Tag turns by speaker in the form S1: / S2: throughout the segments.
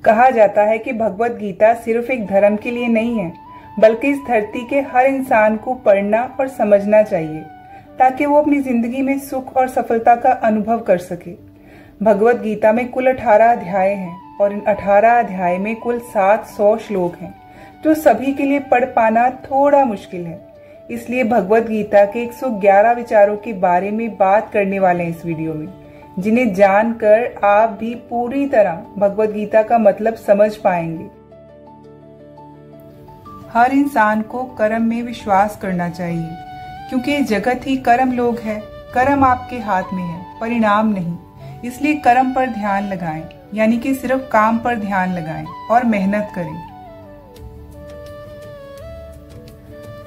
S1: कहा जाता है कि भगवत गीता सिर्फ एक धर्म के लिए नहीं है, बल्कि इस धरती के हर इंसान को पढ़ना और समझना चाहिए ताकि वो अपनी जिंदगी में सुख और सफलता का अनुभव कर सके। भगवत गीता में कुल 18 अध्याय हैं और इन 18 अध्याय में कुल 700 श्लोक हैं, जो सभी के लिए पढ़ पाना थोड़ा मुश्किल है। इसलिए भगवत गीता के 111 विचारों के बारे में बात करने वाले हैं इस वीडियो में, जिन्हें जानकर आप भी पूरी तरह भगवत गीता का मतलब समझ पाएंगे। हर इंसान को कर्म में विश्वास करना चाहिए, क्योंकि जगत ही कर्म लोग है। कर्म आपके हाथ में है, परिणाम नहीं। इसलिए कर्म पर ध्यान लगाएं, यानी कि सिर्फ काम पर ध्यान लगाएं और मेहनत करें।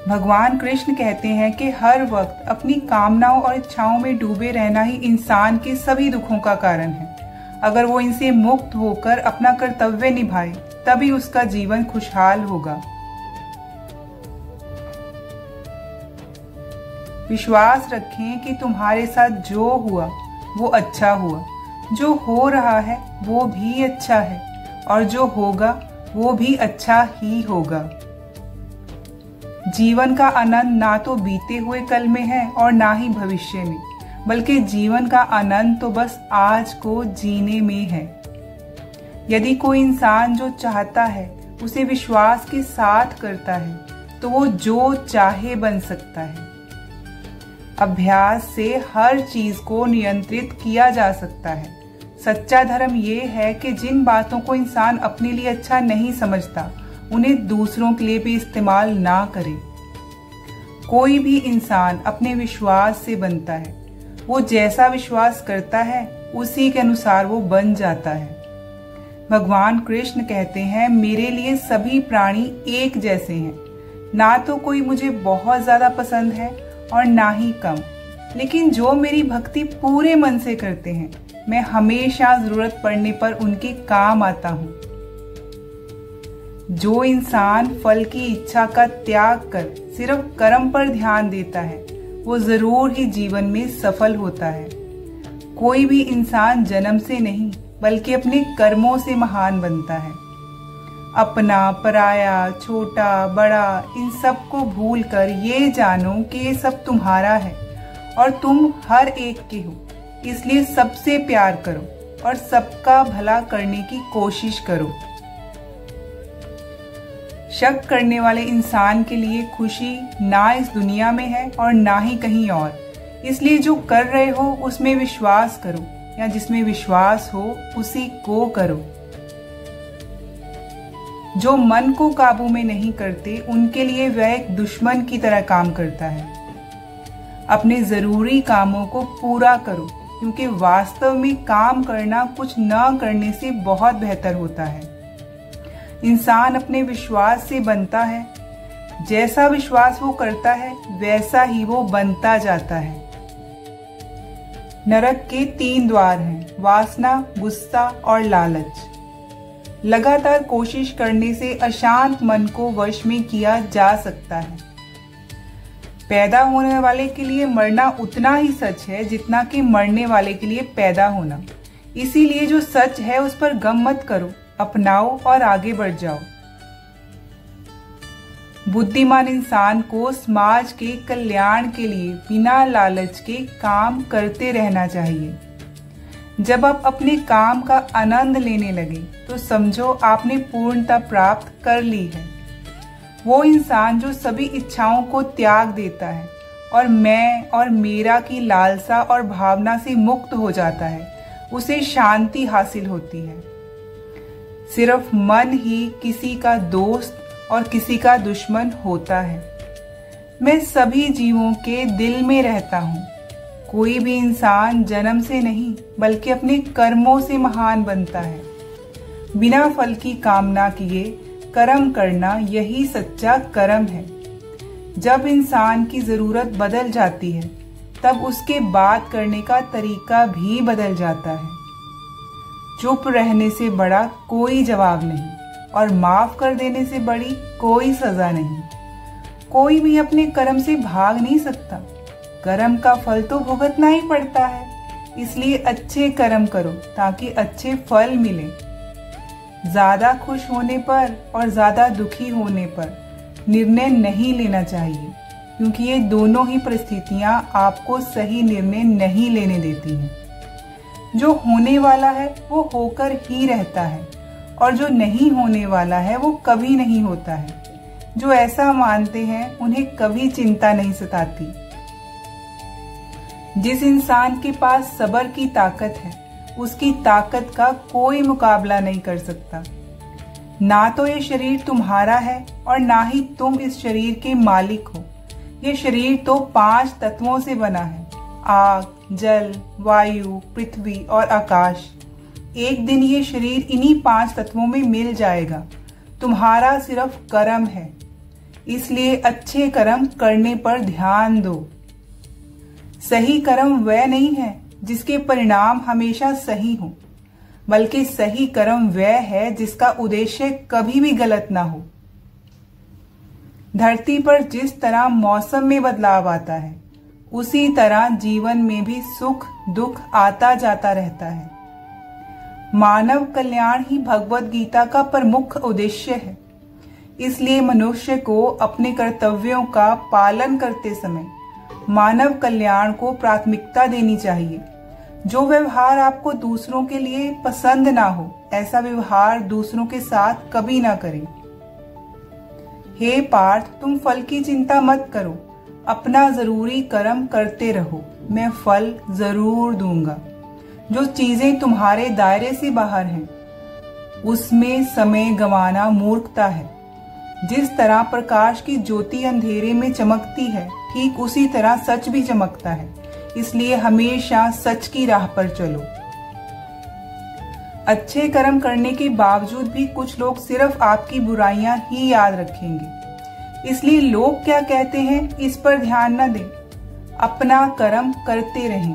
S1: भगवान कृष्ण कहते हैं कि हर वक्त अपनी कामनाओं और इच्छाओं में डूबे रहना ही इंसान के सभी दुखों का कारण है। अगर वो इनसे मुक्त होकर अपना कर्तव्य निभाए, तभी उसका जीवन खुशहाल होगा। विश्वास रखें कि तुम्हारे साथ जो हुआ वो अच्छा हुआ, जो हो रहा है वो भी अच्छा है, और जो होगा वो भी अच्छा ही होगा। जीवन का आनंद ना तो बीते हुए कल में है और ना ही भविष्य में, बल्कि जीवन का आनंद तो बस आज को जीने में है। यदि कोई इंसान जो चाहता है उसे विश्वास के साथ करता है, तो वो जो चाहे बन सकता है। अभ्यास से हर चीज को नियंत्रित किया जा सकता है। सच्चा धर्म ये है कि जिन बातों को इंसान अपने लिए अच्छा नहीं समझता, उन्हें दूसरों के लिए भी इस्तेमाल ना करे। कोई भी इंसान अपने विश्वास से बनता है। वो जैसा विश्वास करता है उसी के अनुसार वो बन जाता है। भगवान कृष्ण कहते हैं, मेरे लिए सभी प्राणी एक जैसे हैं। ना तो कोई मुझे बहुत ज्यादा पसंद है और ना ही कम, लेकिन जो मेरी भक्ति पूरे मन से करते हैं, मैं हमेशा जरूरत पड़ने पर उनके काम आता हूँ। जो इंसान फल की इच्छा का त्याग कर सिर्फ कर्म पर ध्यान देता है, वो जरूर ही जीवन में सफल होता है। कोई भी इंसान जन्म से नहीं, बल्कि अपने कर्मों से महान बनता है। अपना, पराया, छोटा, बड़ा, इन सब को भूल कर ये जानो कि ये सब तुम्हारा है और तुम हर एक के हो। इसलिए सबसे प्यार करो और सबका भला करने की कोशिश करो। शक करने वाले इंसान के लिए खुशी ना इस दुनिया में है और ना ही कहीं और। इसलिए जो कर रहे हो उसमें विश्वास करो, या जिसमें विश्वास हो उसी को करो। जो मन को काबू में नहीं करते, उनके लिए वह एक दुश्मन की तरह काम करता है। अपने जरूरी कामों को पूरा करो, क्योंकि वास्तव में काम करना कुछ न करने से बहुत बेहतर होता है। इंसान अपने विश्वास से बनता है। जैसा विश्वास वो करता है, वैसा ही वो बनता जाता है। नरक के 3 द्वार हैं, वासना, गुस्सा और लालच। लगातार कोशिश करने से अशांत मन को वश में किया जा सकता है। पैदा होने वाले के लिए मरना उतना ही सच है जितना कि मरने वाले के लिए पैदा होना। इसीलिए जो सच है उस पर गम मत करो, अपनाओ और आगे बढ़ जाओ। बुद्धिमान इंसान को समाज के कल्याण के लिए बिना लालच के काम करते रहना चाहिए। जब आप अपने काम का आनंद लेने लगे, तो समझो आपने पूर्णता प्राप्त कर ली है। वो इंसान जो सभी इच्छाओं को त्याग देता है और मैं और मेरा की लालसा और भावना से मुक्त हो जाता है, उसे शांति हासिल होती है। सिर्फ मन ही किसी का दोस्त और किसी का दुश्मन होता है। मैं सभी जीवों के दिल में रहता हूँ। कोई भी इंसान जन्म से नहीं, बल्कि अपने कर्मों से महान बनता है। बिना फल की कामना किए कर्म करना, यही सच्चा कर्म है। जब इंसान की जरूरत बदल जाती है, तब उसके बात करने का तरीका भी बदल जाता है। चुप रहने से बड़ा कोई जवाब नहीं, और माफ कर देने से बड़ी कोई सजा नहीं। कोई भी अपने कर्म से भाग नहीं सकता। कर्म का फल तो भुगतना ही पड़ता है। इसलिए अच्छे कर्म करो ताकि अच्छे फल मिले। ज्यादा खुश होने पर और ज्यादा दुखी होने पर निर्णय नहीं लेना चाहिए, क्योंकि ये दोनों ही परिस्थितियां आपको सही निर्णय नहीं लेने देती हैं। जो होने वाला है वो होकर ही रहता है, और जो नहीं होने वाला है वो कभी नहीं होता है। जो ऐसा मानते हैं उन्हें कभी चिंता नहीं सताती। जिस इंसान के पास सब्र की ताकत है, उसकी ताकत का कोई मुकाबला नहीं कर सकता। ना तो ये शरीर तुम्हारा है और ना ही तुम इस शरीर के मालिक हो। ये शरीर तो 5 तत्वों से बना है: आग, जल, वायु, पृथ्वी और आकाश। एक दिन ये शरीर इन्हीं 5 तत्वों में मिल जाएगा। तुम्हारा सिर्फ कर्म है, इसलिए अच्छे कर्म करने पर ध्यान दो। सही कर्म वह नहीं है जिसके परिणाम हमेशा सही हो, बल्कि सही कर्म वह है जिसका उद्देश्य कभी भी गलत ना हो। धरती पर जिस तरह मौसम में बदलाव आता है, उसी तरह जीवन में भी सुख दुख आता जाता रहता है। मानव कल्याण ही भगवत गीता का प्रमुख उद्देश्य है। इसलिए मनुष्य को अपने कर्तव्यों का पालन करते समय मानव कल्याण को प्राथमिकता देनी चाहिए। जो व्यवहार आपको दूसरों के लिए पसंद ना हो, ऐसा व्यवहार दूसरों के साथ कभी ना करें। हे पार्थ, तुम फल की चिंता मत करो, अपना जरूरी कर्म करते रहो, मैं फल जरूर दूंगा। जो चीजें तुम्हारे दायरे से बाहर हैं, उसमें समय गंवाना मूर्खता है। जिस तरह प्रकाश की ज्योति अंधेरे में चमकती है, ठीक उसी तरह सच भी चमकता है। इसलिए हमेशा सच की राह पर चलो। अच्छे कर्म करने के बावजूद भी कुछ लोग सिर्फ आपकी बुराइयां ही याद रखेंगे। इसलिए लोग क्या कहते हैं इस पर ध्यान न दें, अपना कर्म करते रहें।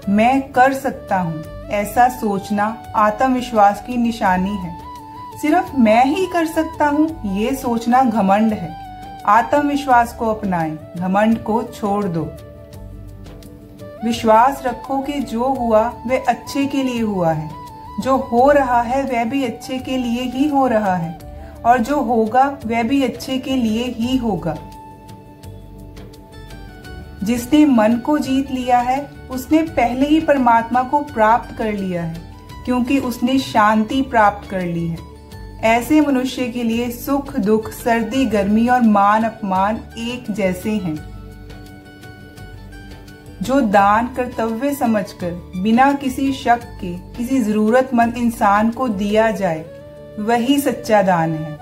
S1: मैं कर सकता हूँ, ऐसा सोचना आत्मविश्वास की निशानी है। सिर्फ मैं ही कर सकता हूँ, ये सोचना घमंड है। आत्मविश्वास को अपनाएं, घमंड को छोड़ दो। विश्वास रखो कि जो हुआ वह अच्छे के लिए हुआ है, जो हो रहा है वह भी अच्छे के लिए ही हो रहा है, और जो होगा वह भी अच्छे के लिए ही होगा। जिसने मन को जीत लिया है, उसने पहले ही परमात्मा को प्राप्त कर लिया है, क्योंकि उसने शांति प्राप्त कर ली है। ऐसे मनुष्य के लिए सुख दुख, सर्दी गर्मी और मान अपमान एक जैसे हैं। जो दान कर्तव्य समझकर बिना किसी शक के किसी जरूरतमंद इंसान को दिया जाए, वही सच्चा दान है।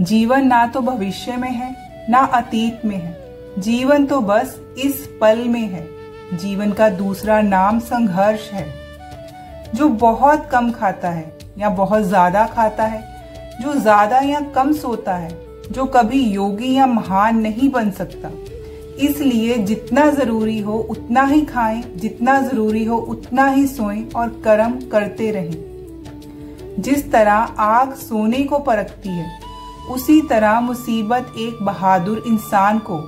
S1: जीवन ना तो भविष्य में है ना अतीत में है, जीवन तो बस इस पल में है। जीवन का दूसरा नाम संघर्ष है। जो बहुत कम खाता है या बहुत ज्यादा खाता है, जो ज्यादा या कम सोता है, जो कभी योगी या महान नहीं बन सकता। इसलिए जितना जरूरी हो उतना ही खाएं, जितना जरूरी हो उतना ही सोएं और कर्म करते रहें। जिस तरह आग सोने को परखती है, उसी तरह मुसीबत एक बहादुर इंसान को।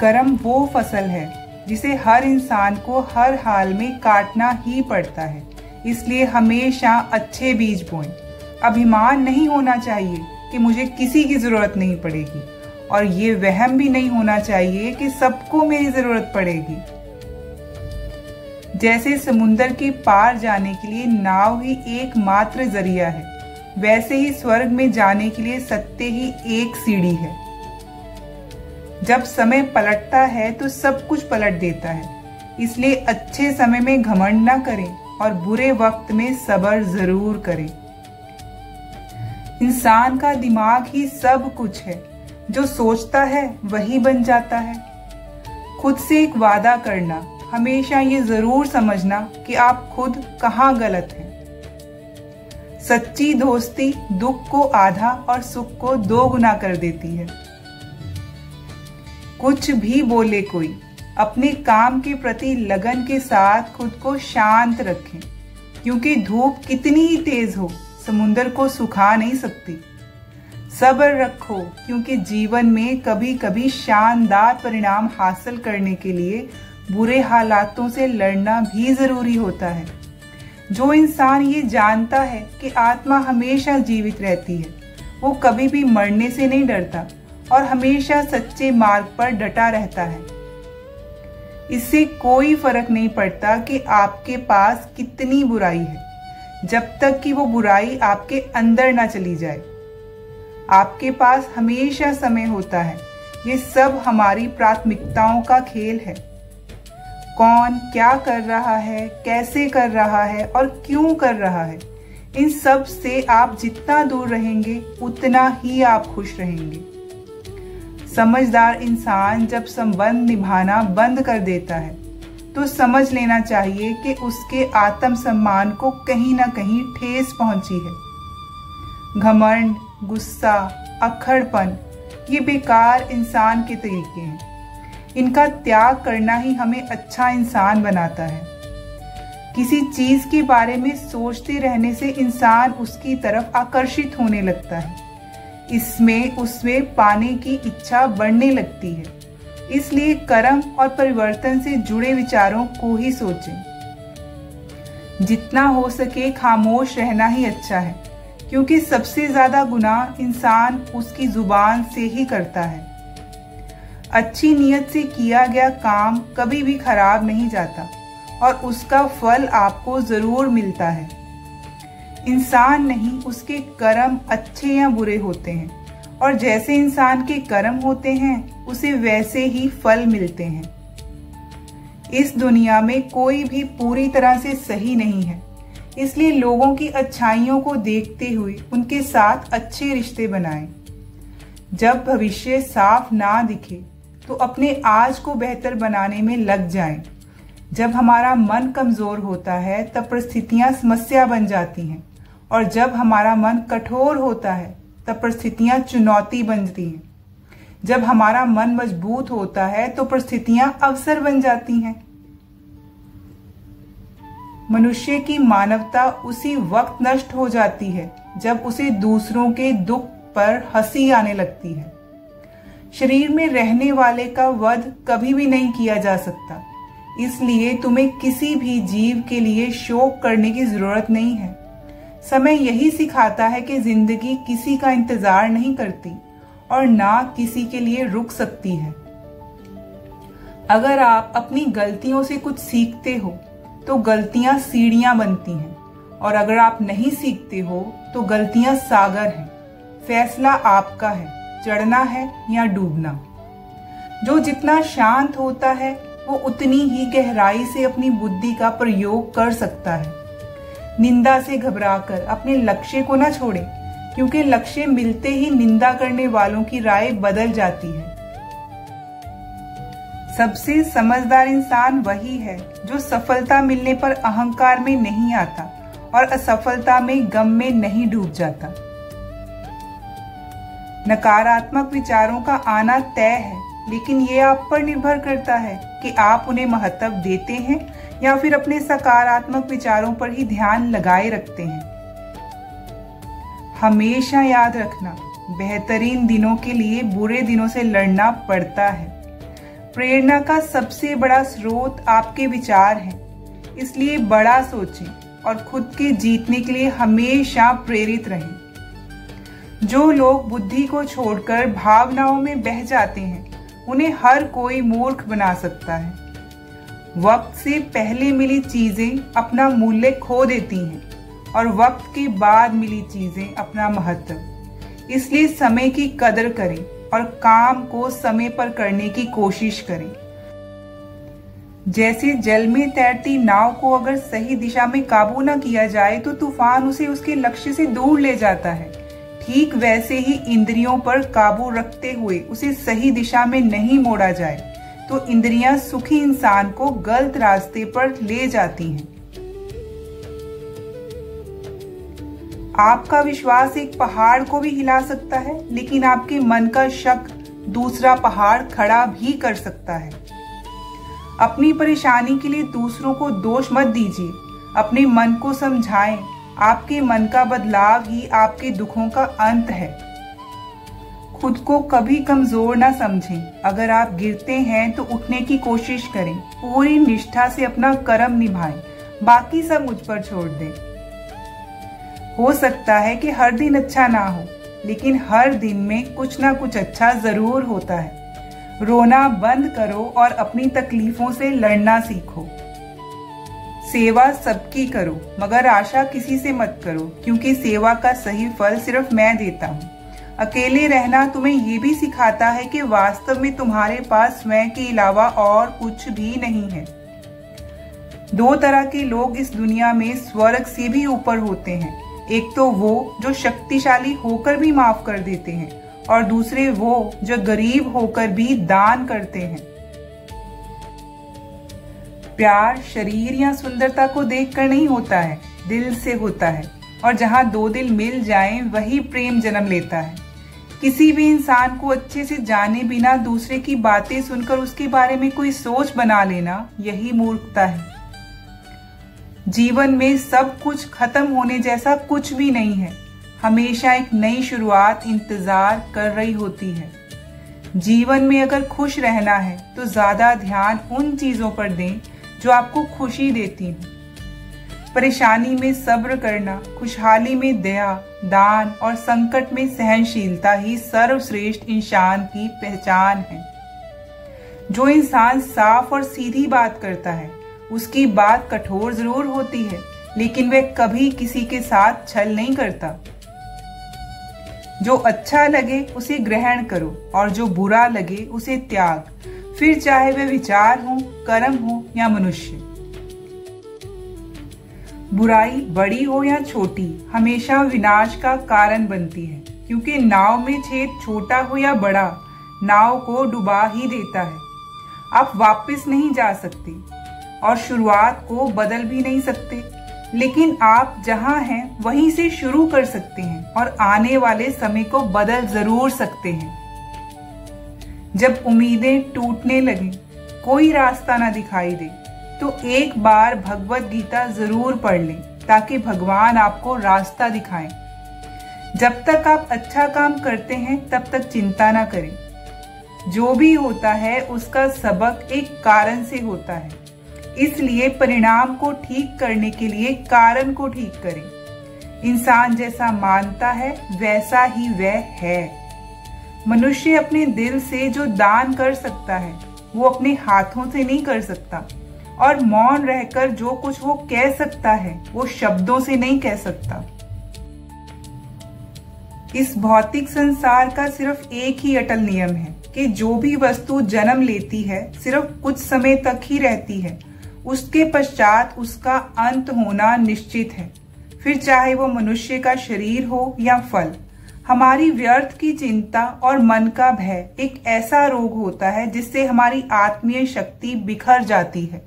S1: कर्म वो फसल है जिसे हर इंसान को हर हाल में काटना ही पड़ता है। इसलिए हमेशा अच्छे बीज बोएं। अभिमान नहीं होना चाहिए कि मुझे किसी की जरूरत नहीं पड़ेगी, और ये वहम भी नहीं होना चाहिए कि सबको मेरी जरूरत पड़ेगी। जैसे समुद्र के पार जाने के लिए नाव ही एकमात्र जरिया है, वैसे ही स्वर्ग में जाने के लिए सत्य ही एक सीढ़ी है। जब समय पलटता है तो सब कुछ पलट देता है। इसलिए अच्छे समय में घमंड न करें और बुरे वक्त में सब्र जरूर करें। इंसान का दिमाग ही सब कुछ है। जो सोचता है वही बन जाता है। खुद से एक वादा करना, हमेशा ये जरूर समझना कि आप खुद कहाँ गलत हैं। सच्ची दोस्ती दुख को आधा और सुख को 2 गुना कर देती है। कुछ भी बोले कोई, अपने काम के प्रति लगन के साथ खुद को शांत रखें, क्योंकि धूप कितनी ही तेज हो, समुद्र को सुखा नहीं सकती। सब्र रखो, क्योंकि जीवन में कभी कभी शानदार परिणाम हासिल करने के लिए बुरे हालातों से लड़ना भी जरूरी होता है। जो इंसान ये जानता है कि आत्मा हमेशा जीवित रहती है, वो कभी भी मरने से नहीं डरता और हमेशा सच्चे मार्ग पर डटा रहता है। इससे कोई फर्क नहीं पड़ता कि आपके पास कितनी बुराई है, जब तक कि वो बुराई आपके अंदर ना चली जाए। आपके पास हमेशा समय होता है। ये सब हमारी प्राथमिकताओं का खेल है। कौन क्या कर रहा है, कैसे कर रहा है और क्यों कर रहा है, इन सब से आप जितना दूर रहेंगे उतना ही आप खुश रहेंगे। समझदार इंसान जब संबंध निभाना बंद कर देता है तो समझ लेना चाहिए कि उसके आत्मसम्मान को कहीं ना कहीं ठेस पहुंची है। घमंड, गुस्सा, अक्खड़पन ये बेकार इंसान के तरीके हैं। इनका त्याग करना ही हमें अच्छा इंसान बनाता है। किसी चीज के बारे में सोचते रहने से इंसान उसकी तरफ आकर्षित होने लगता है। इसमें उसमें पाने की इच्छा बढ़ने लगती है। इसलिए कर्म और परिवर्तन से जुड़े विचारों को ही सोचें। जितना हो सके खामोश रहना ही अच्छा है, क्योंकि सबसे ज्यादा गुनाह इंसान उसकी जुबान से ही करता है। अच्छी नीयत से किया गया काम कभी भी खराब नहीं जाता और उसका फल आपको जरूर मिलता है। इंसान नहीं, उसके कर्म अच्छे या बुरे होते हैं, और जैसे इंसान के कर्म होते हैं उसे वैसे ही फल मिलते हैं। इस दुनिया में कोई भी पूरी तरह से सही नहीं है, इसलिए लोगों की अच्छाइयों को देखते हुए उनके साथ अच्छे रिश्ते बनाएं। जब भविष्य साफ ना दिखे तो अपने आज को बेहतर बनाने में लग जाएं। जब हमारा मन कमजोर होता है तब परिस्थितियां समस्या बन जाती हैं, और जब हमारा मन कठोर होता है तब परिस्थितियां चुनौती बनती हैं। जब हमारा मन मजबूत होता है तो परिस्थितियां अवसर बन जाती हैं। मनुष्य की मानवता उसी वक्त नष्ट हो जाती है जब उसे दूसरों के दुख पर हंसी आने लगती है। शरीर में रहने वाले का वध कभी भी नहीं किया जा सकता, इसलिए तुम्हें किसी भी जीव के लिए शोक करने की जरूरत नहीं है। समय यही सिखाता है कि जिंदगी किसी का इंतजार नहीं करती और ना किसी के लिए रुक सकती है। अगर आप अपनी गलतियों से कुछ सीखते हो तो गलतियां सीढ़ियां बनती हैं, और अगर आप नहीं सीखते हो तो गलतियां सागर हैं। फैसला आपका है, चढ़ना है या डूबना। जो जितना शांत होता है वो उतनी ही गहराई से अपनी बुद्धि का प्रयोग कर सकता है। निंदा से घबराकर अपने लक्ष्य को न छोड़ें, क्योंकि लक्ष्य मिलते ही निंदा करने वालों की राय बदल जाती है। सबसे समझदार इंसान वही है जो सफलता मिलने पर अहंकार में नहीं आता और असफलता में गम में नहीं डूब जाता। नकारात्मक विचारों का आना तय है, लेकिन ये आप पर निर्भर करता है कि आप उन्हें महत्व देते हैं या फिर अपने सकारात्मक विचारों पर ही ध्यान लगाए रखते हैं। हमेशा याद रखना, बेहतरीन दिनों के लिए बुरे दिनों से लड़ना पड़ता है। प्रेरणा का सबसे बड़ा स्रोत आपके विचार हैं, इसलिए बड़ा सोचें और खुद के जीतने के लिए हमेशा प्रेरित रहें। जो लोग बुद्धि को छोड़कर भावनाओं में बह जाते हैं, उन्हें हर कोई मूर्ख बना सकता है। वक्त से पहले मिली चीजें अपना मूल्य खो देती हैं और वक्त के बाद मिली चीजें अपना महत्व। इसलिए समय की कदर करें और काम को समय पर करने की कोशिश करें। जैसे जल में तैरती नाव को अगर सही दिशा में काबू न किया जाए तो तूफान उसे उसके लक्ष्य से दूर ले जाता है। ठीक वैसे ही इंद्रियों पर काबू रखते हुए उसे सही दिशा में नहीं मोड़ा जाए तो इंद्रियां सुखी इंसान को गलत रास्ते पर ले जाती हैं। आपका विश्वास एक पहाड़ को भी हिला सकता है, लेकिन आपके मन का शक दूसरा पहाड़ खड़ा भी कर सकता है। अपनी परेशानी के लिए दूसरों को दोष मत दीजिए, अपने मन को समझाएं। आपके मन का बदलाव ही आपके दुखों का अंत है। खुद को कभी कमजोर ना समझें। अगर आप गिरते हैं तो उठने की कोशिश करें। पूरी निष्ठा से अपना कर्म निभाएं, बाकी सब मुझ पर छोड़ दें। हो सकता है कि हर दिन अच्छा ना हो, लेकिन हर दिन में कुछ ना कुछ अच्छा जरूर होता है। रोना बंद करो और अपनी तकलीफों से लड़ना सीखो। सेवा सबकी करो, मगर आशा किसी से मत करो, क्योंकि सेवा का सही फल सिर्फ मैं देता हूँ। अकेले रहना तुम्हें ये भी सिखाता है कि वास्तव में तुम्हारे पास स्वयं के अलावा और कुछ भी नहीं है। दो तरह के लोग इस दुनिया में स्वर्ग से भी ऊपर होते हैं। एक तो वो जो शक्तिशाली होकर भी माफ कर देते हैं, और दूसरे वो जो गरीब होकर भी दान करते हैं। प्यार शरीर या सुंदरता को देखकर नहीं होता है, दिल से होता है। और जहाँ दो दिल मिल जाएं, वही प्रेम जन्म लेता है। किसी भी इंसान को अच्छे से जाने बिना दूसरे की बातें सुनकर उसके बारे में कोई सोच बना लेना, यही मूर्खता है। जीवन में सब कुछ खत्म होने जैसा कुछ भी नहीं है। हमेशा एक नई शुरुआत इंतजार कर रही होती है। जीवन में अगर खुश रहना है तो ज्यादा ध्यान उन चीजों पर दें जो आपको खुशी देती हैं। परेशानी में सब्र करना, खुशहाली में दया, दान और संकट में सहनशीलता ही सर्वश्रेष्ठ इंसान की पहचान है। जो इंसान साफ और सीधी बात करता है, उसकी बात कठोर जरूर होती है, लेकिन वह कभी किसी के साथ छल नहीं करता। जो अच्छा लगे उसे ग्रहण करो और जो बुरा लगे उसे त्याग, फिर चाहे वह विचार हो, कर्म हो या मनुष्य। बुराई बड़ी हो या छोटी हमेशा विनाश का कारण बनती है, क्योंकि नाव में छेद छोटा हो या बड़ा, नाव को डुबा ही देता है। आप वापस नहीं जा सकते और शुरुआत को बदल भी नहीं सकते, लेकिन आप जहां हैं वहीं से शुरू कर सकते हैं और आने वाले समय को बदल जरूर सकते हैं। जब उम्मीदें टूटने लगें, कोई रास्ता ना दिखाई दे, तो एक बार भगवत गीता जरूर पढ़ लें, ताकि भगवान आपको रास्ता दिखाएं। जब तक आप अच्छा काम करते हैं तब तक चिंता ना करें। जो भी होता है उसका सबक एक कारण से होता है, इसलिए परिणाम को ठीक करने के लिए कारण को ठीक करें। इंसान जैसा मानता है वैसा ही वह है। मनुष्य अपने दिल से जो दान कर सकता है वो अपने हाथों से नहीं कर सकता, और मौन रहकर जो कुछ वो कह सकता है वो शब्दों से नहीं कह सकता। इस भौतिक संसार का सिर्फ एक ही अटल नियम है कि जो भी वस्तु जन्म लेती है सिर्फ कुछ समय तक ही रहती है, उसके पश्चात उसका अंत होना निश्चित है। फिर चाहे वो मनुष्य का शरीर हो या फल। हमारी व्यर्थ की चिंता और मन का भय एक ऐसा रोग होता है जिससे हमारी आत्मीय शक्ति बिखर जाती है।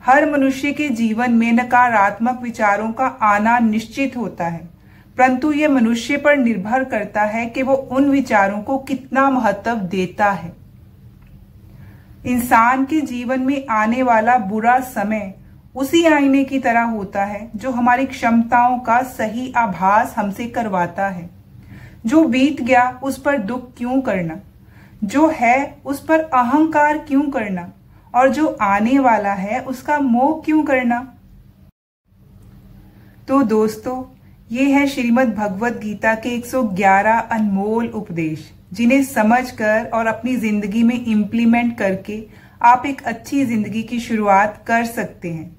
S1: हर मनुष्य के जीवन में नकारात्मक विचारों का आना निश्चित होता है, परंतु यह मनुष्य पर निर्भर करता है कि वो उन विचारों को कितना महत्व देता है। इंसान के जीवन में आने वाला बुरा समय उसी आईने की तरह होता है जो हमारी क्षमताओं का सही आभास हमसे करवाता है। जो बीत गया उस पर दुख क्यों करना, जो है उस पर अहंकार क्यों करना, और जो आने वाला है उसका मोह क्यों करना। तो दोस्तों, ये है श्रीमद् भगवत गीता के 111 अनमोल उपदेश, जिन्हें समझकर और अपनी जिंदगी में इम्प्लीमेंट करके आप एक अच्छी जिंदगी की शुरुआत कर सकते हैं।